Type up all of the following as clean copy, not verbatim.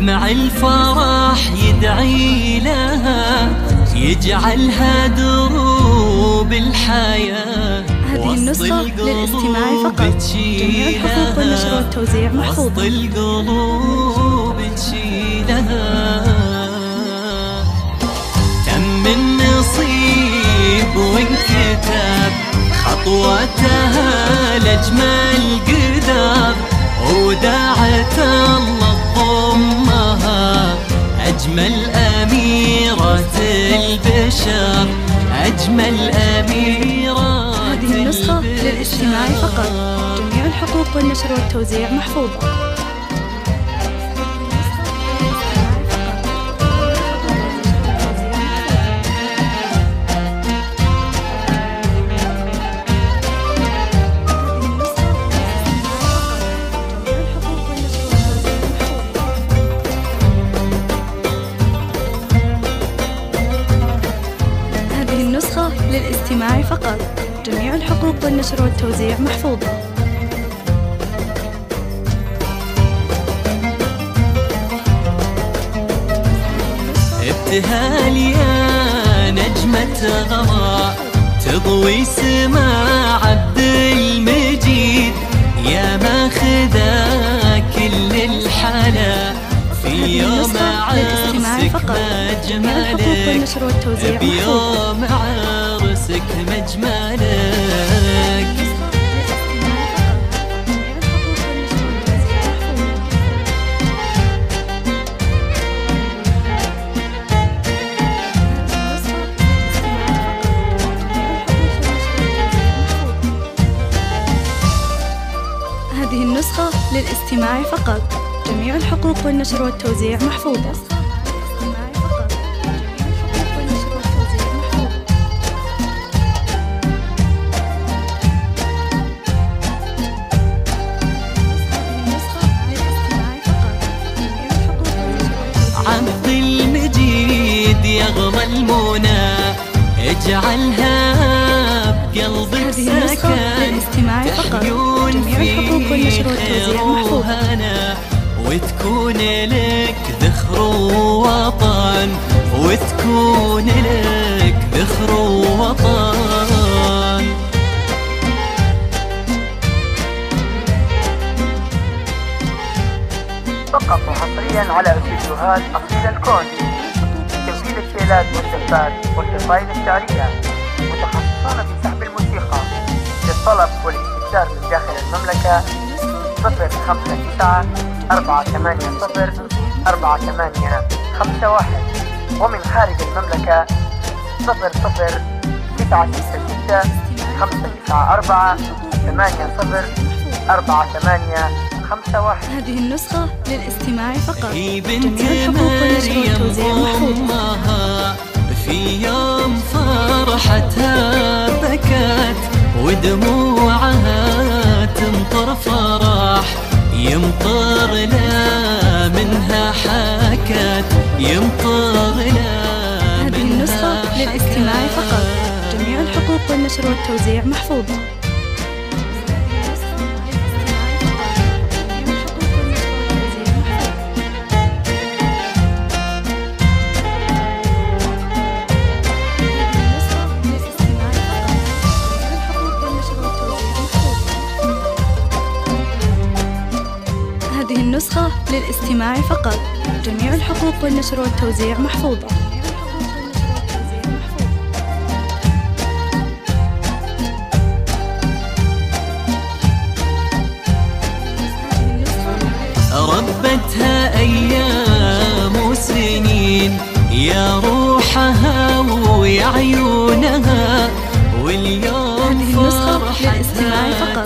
دمع الفرح يدعي لها، يجعلها دروب الحياة. هذه النسخة للاستماع فقط. جميع الحقوق والنشر والتوزيع محفوظة. وسط القلوب تشيلها. تم النصيب وانكتب خطوتها لأجمل قدر، وداعت الله تضمها أجمل أميرة البشر، أجمل أميرة. هذه النسخة للاستماع فقط. جميع الحقوق والنشر والتوزيع محفوظة. النسخة للاستماع فقط. جميع الحقوق والنشر والتوزيع محفوظة. ابتهال يا نجمة غراء، تضوي سما عبد المجيد، يا ماخذا كل الحلا في يوم عرسك مجملك، بيوم عرسك مجملك. هذه النسخة للاستماع فقط. جميع الحقوق والنشر والتوزيع محفوظة. عبد المجيد يغضى المنى، اجعلها بقلبك سكن، تحيون في خير وهنا، وتكون لك ذخر ووطن، وتكون لك ذخر ووطن. فقط وحصريا على استديوهات أصيل الكون، تمثيل الشيلات والشفات والقصائد الشعرية، متخصصون في سحب الموسيقى. للطلب والاستفسار من داخل المملكة 050-480-4851، ومن خارج المملكة 00964-804851. هذه النسخة للاستماع فقط. هي بنت مريم أمها في يوم فرحتها بكت، ودموعها تمطر فرح، يمطر لا منها حكت، يمطر لا منها. هذه النسخة للاستماع فقط. جميع الحقوق والنشر والتوزيع محفوظة. هذه النسخة للاستماع فقط. جميع الحقوق والنشر والتوزيع محفوظة. ربتها أيام وسنين، يا روحها ويا عيونها، واليوم فرحتها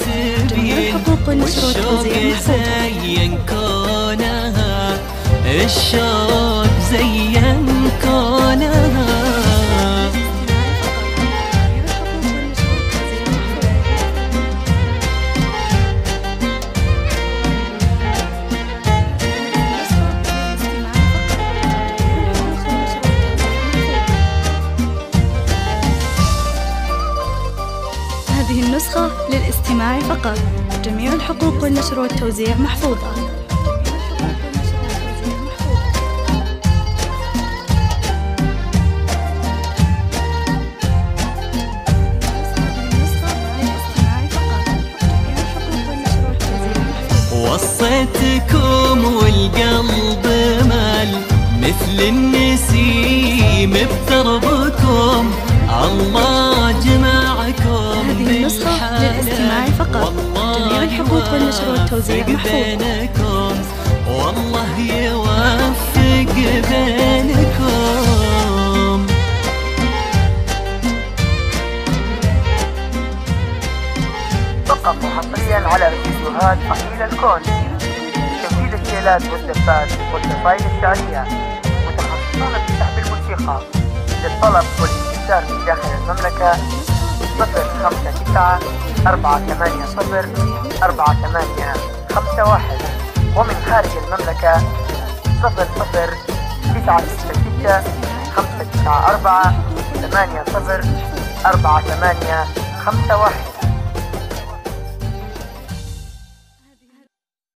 تبين، والشوق زين كونها، الشوق زين كونها. هذه النسخة للاستماع فقط. جميع الحقوق والنشر والتوزيع محفوظة. للنسيم بدربكم، الله جمعكم هذه النسخة للاستماع فقط. جميع الحقوق والنشر والتوزيع محفوظة. والله يوفق بينكم. فقط وحصريا على فيديوهات أصيل الكون، تنفيذ الشيلات والدفات والقصائد الشعرية، متخصصون في سحب الموسيقى. للطلب والاستفسار من داخل المملكة 050-480-4851، ومن خارج المملكة 00-966-594-80-4851.